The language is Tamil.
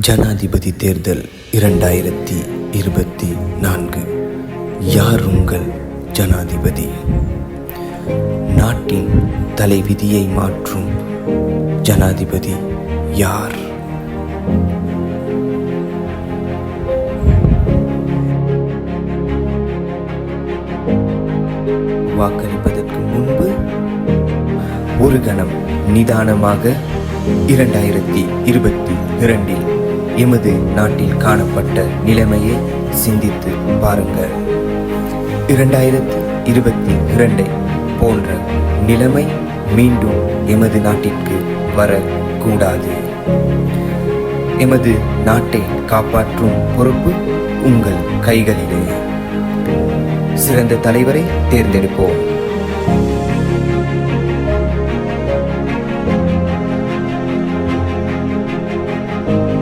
ஜனாதிபதி தேர்தல் 2024. யார் உங்கள் ஜனாதிபதி? நாட்டின் தலைவிதியை மாற்றும் ஜனாதிபதி யார்? வாக்களிப்பதற்கு முன்பு ஒரு கணம் நிதானமாக 2022 எமது நாட்டில் காணப்பட்ட நிலைமையை சிந்தித்து பாருங்கள். 2022 போன்ற நிலைமை மீண்டும் எமது நாட்டிற்கு வரக்கூடாது. எமது நாட்டை காப்பாற்றும் பொறுப்பு உங்கள் கைகளிலே. சிறந்த தலைவரை தேர்ந்தெடுப்போம்.